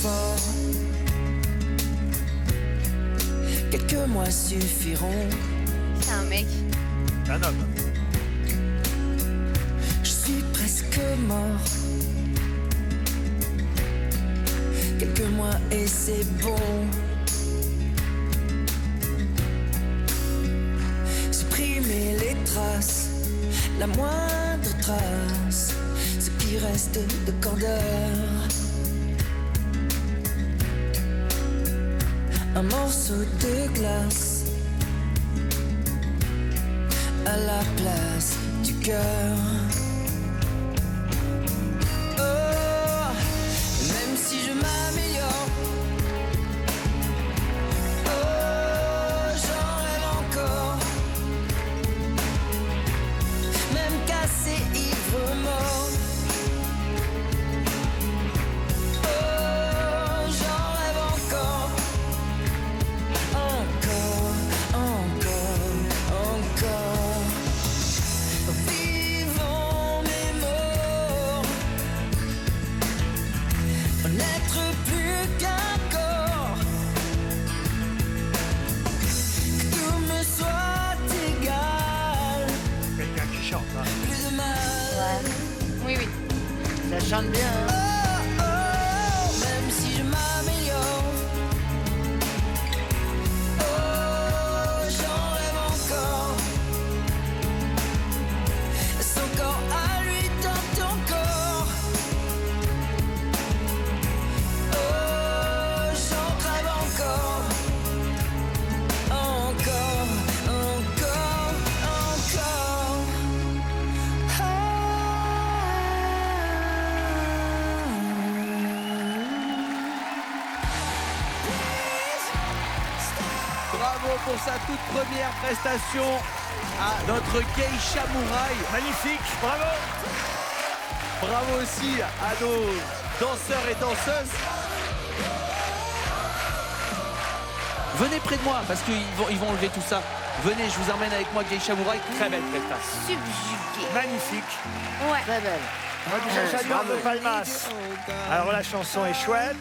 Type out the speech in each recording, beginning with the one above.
fort. Quelques mois suffiront. C'est un mec. Un homme. Je suis presque mort. Quelques mois et c'est bon. Supprimer les traces, la moindre trace, ce qui reste de candeur. Un morceau de glace à la place du cœur. Oh, même si je m'améliore, oh, j'en rêve encore. Même cassé, ivre, mort. Oh, j'en rêve encore. Encore, encore, encore. Vivant mes morts. N'être plus qu'un corps. Que tout me soit égal. Quelqu'un qui chante. Hein. Plus de mal. Oui, oui. Ça chante bien. Hein. Oh, oh, même si je m'améliore. Oh, j'en rêve encore. Son corps à lui dans ton corps. Oh, j'en rêve encore. Encore, encore, encore. Bravo pour sa toute première prestation à notre Geisha Mouraï. Magnifique, bravo. Bravo aussi à nos danseurs et danseuses. Venez près de moi parce qu'ils vont enlever tout ça. Venez, je vous emmène avec moi Geisha Mouraï. Très belle prestation. Subjugué. Magnifique. Ouais. Très belle. Moi, déjà, j'adore le palmas. Alors, la chanson est chouette.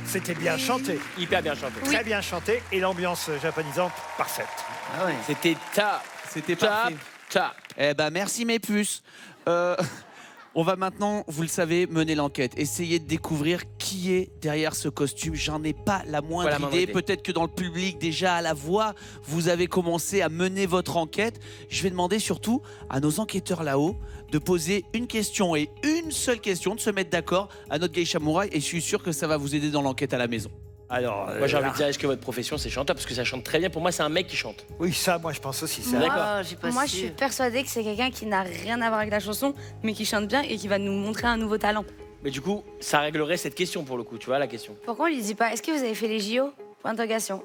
C'était bien chanté. Hyper bien chanté. Très bien chanté. Et l'ambiance japonisante, parfaite. Ah ouais. C'était top. C'était Top. parfait. Top. Eh ben merci mes puces. On va maintenant, vous le savez, mener l'enquête. Essayer de découvrir qui est derrière ce costume. J'en ai pas la moindre Pas la moindre idée. idée. Peut-être que dans le public, déjà à la voix, vous avez commencé à mener votre enquête. Je vais demander surtout à nos enquêteurs là-haut de poser une question et une seule question, de se mettre d'accord à notre Geisha Mouraï. Et je suis sûr que ça va vous aider dans l'enquête à la maison. Alors, Moi, j'ai envie là- de dire, est-ce que votre profession, c'est chanteur? Parce que ça chante très bien. Pour moi, c'est un mec qui chante. Oui, ça, moi, je pense aussi. C'est D'accord. Ah, j'ai pas Moi, je su. suis persuadée que c'est quelqu'un qui n'a rien à voir avec la chanson, mais qui chante bien et qui va nous montrer un nouveau talent. Mais du coup, ça réglerait cette question pour le coup, tu vois, la question. Pourquoi on lui dit pas est-ce que vous avez fait les JO? Point d'interrogation.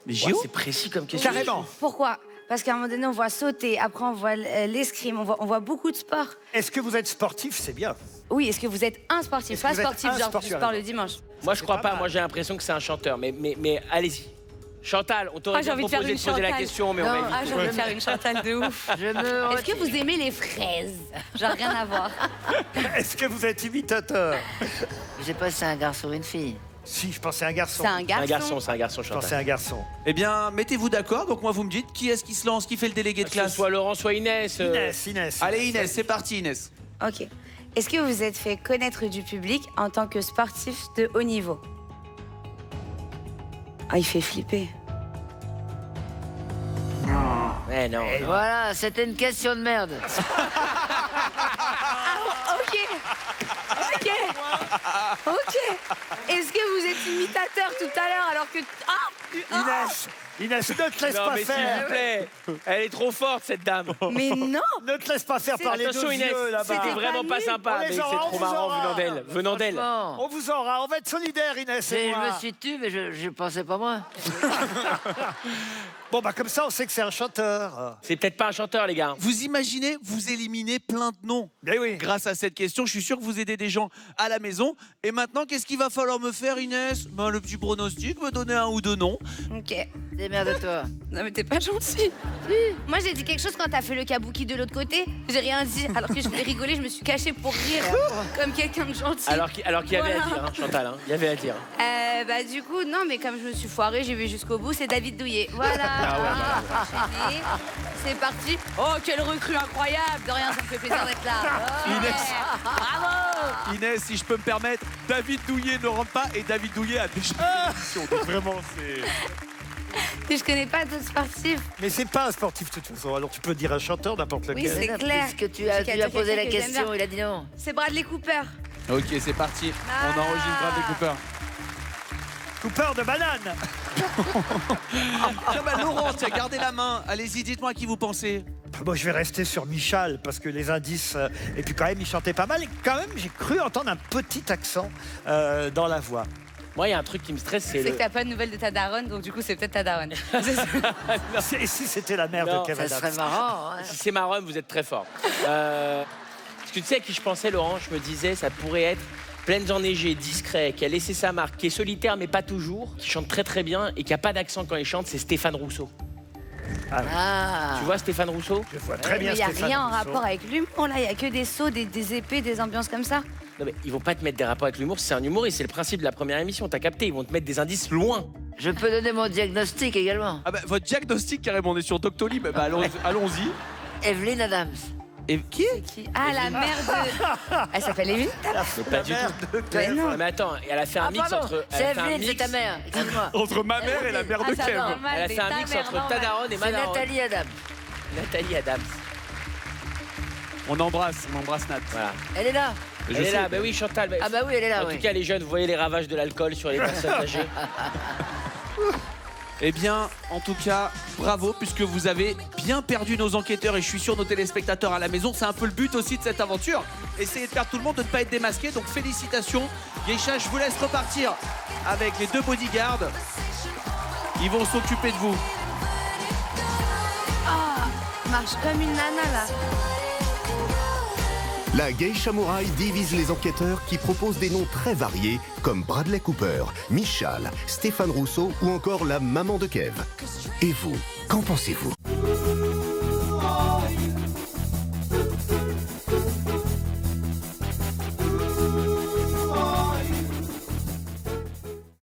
Les Ouais, JO c'est précis comme question. Carrément. Pourquoi? Parce qu'à un moment donné, on voit sauter, après on voit l'escrime, on voit beaucoup de sports. Est-ce que vous êtes sportif? C'est bien. Oui, est-ce que vous êtes un sportif? Est-ce Pas que vous êtes sportif, un genre sportif, du sport alors le dimanche. Moi, je crois pas pas. mal. Moi, j'ai l'impression que c'est un chanteur. Mais allez-y. Chantal, on t'aurait Ah, j'ai bien envie de faire proposé une de poser la Chantal. question, mais on Non, va ah, éviter. j'ai envie de faire une Chantal de ouf. Je me Est-ce que vous aimez les fraises? Genre rien à voir. Est-ce que vous êtes imitateur? Je sais pas si c'est un garçon ou une fille. Si, je pensais à un garçon. C'est un C'est garçon. un garçon, c'est un garçon, Je pensais à Chantal. un garçon. Eh bien, mettez-vous d'accord. Donc moi, vous me dites qui est-ce qui se lance, qui fait le délégué de Que ce classe. soit Laurent, soit Inès. Inès. Allez Inès, c'est parti Inès. Ok. Est-ce que vous vous êtes fait connaître du public en tant que sportif de haut niveau? Ah, il fait flipper. Mais non. non. Voilà, c'était une question de merde. Ok. Ok. Ok. Est-ce que vous êtes imitateur tout à l'heure alors que... Inès, ne te laisse Non, pas mais s'il vous faire. plaît. Elle est trop forte, cette dame. Mais non. Ne te laisse pas faire C'est- par les Attention, deux Inès. yeux là-bas. C'était vraiment pas nul. sympa. On les Mais c'est aura, on trop vous marrant aura. venant d'elle. Venant d'elle. Franchement. On vous aura, on va être solidaires, Inès et Je moi. me suis tu, mais je pensais pas moi. Bon, bah comme ça, on sait que c'est un chanteur. C'est peut-être pas un chanteur, les gars. Vous imaginez, vous éliminez plein de noms. Ben oui. Grâce à cette question, je suis sûr que vous aidez des gens à la maison. Et maintenant, qu'est-ce qu'il va falloir me faire, Inès? Ben, le petit pronostic, me donner un ou deux noms. Ok. Démerde-toi. Non mais t'es pas gentil. Moi j'ai dit quelque chose quand t'as fait le kabuki de l'autre côté. J'ai rien dit alors que je voulais rigoler, je me suis cachée pour rire comme quelqu'un de gentil. Alors qu'il y avait Voilà. à dire, hein, Chantal. Hein. Il y avait à dire. Bah du coup non mais comme je me suis foirée, j'ai vu jusqu'au bout, c'est David Douillet. Voilà. Enchaîné. C'est parti. Oh quelle recrue incroyable. De rien, ça me fait plaisir d'être là. Oh, Inès. ouais. Bravo. Inès, si je peux me permettre, David Douillet ne rentre pas et David Douillet a déjà une émission. Donc vraiment, c'est... Je connais pas d'autres sportifs. Mais c'est pas un sportif de toute façon. Alors tu peux dire un chanteur, n'importe Oui, lequel. c'est clair. Puisque tu as posé la question, il a dit non. C'est Bradley Cooper. Ok, c'est parti. On enregistre Bradley Cooper. Cooper de banane. Tiens, bah, Laurent, tiens, gardez la main. Allez-y, dites-moi à qui vous pensez. Moi, je vais rester sur Michal parce que les indices. Et puis quand même, il chantait pas mal. Et quand même, j'ai cru entendre un petit accent dans la voix. Moi, il y a un truc qui me stresse, c'est C'est le... que t'as pas de nouvelles de ta daronne, donc du coup c'est peut-être ta daronne. Et si c'était la mère Non, de Kev Ça Adams. serait marrant. Hein. Si c'est ma rhum, vous êtes très fort. Parce que tu sais à qui je pensais, Laurent? Je me disais, ça pourrait être Plaines enneigées, discret, qui a laissé sa marque, qui est solitaire mais pas toujours, qui chante très très bien et qui a pas d'accent quand il chante, c'est Stéphane Rousseau. Ah. Tu vois Stéphane Rousseau? Je vois très bien Mais il y a Stéphane rien en Rousseau. rapport avec l'humour là, il y a que des sauts, des épées, des ambiances comme ça. Non mais ils vont pas te mettre des rapports avec l'humour, c'est un humoriste, c'est le principe de la première émission, t'as capté, ils vont te mettre des indices loin. Je peux donner mon diagnostic également. Ah bah, votre diagnostic, carrément, on est sur Doctolib. Bah, allons-y. Evelyne Adams. Et qui est Qui Ah la mère de. Elle s'appelle Evelyne. Mais pas du Mère tout. de Kev. non. Non mais attends, elle a fait un Ah, mix pardon. entre... C'est Elle a fait un Evelyne, c'est mix- ta mère. Excuse-moi. Entre ma mère et la mère de Ah, ça Kev. va, normal, Elle a mais fait un ta mix mère, entre normal. Tadaron et C'est Madaron. Nathalie Adams. Nathalie Adams. On embrasse Nat. Voilà. Elle est là. Je Elle est sais. là, bah oui Chantal. Ah bah oui, elle est là. En oui. tout cas les jeunes, vous voyez les ravages de l'alcool sur les personnes âgées. Eh bien, en tout cas, bravo, puisque vous avez bien perdu nos enquêteurs et je suis sûr nos téléspectateurs à la maison. C'est un peu le but aussi de cette aventure. Essayez de faire tout le monde, de ne pas être démasqué. Donc félicitations. Geisha, je vous laisse repartir avec les deux bodyguards. Ils vont s'occuper de vous. Marche comme une nana là. La Geisha Mouraï divise les enquêteurs qui proposent des noms très variés comme Bradley Cooper, Michal, Stéphane Rousseau ou encore la maman de Kev. Et vous, qu'en pensez-vous ?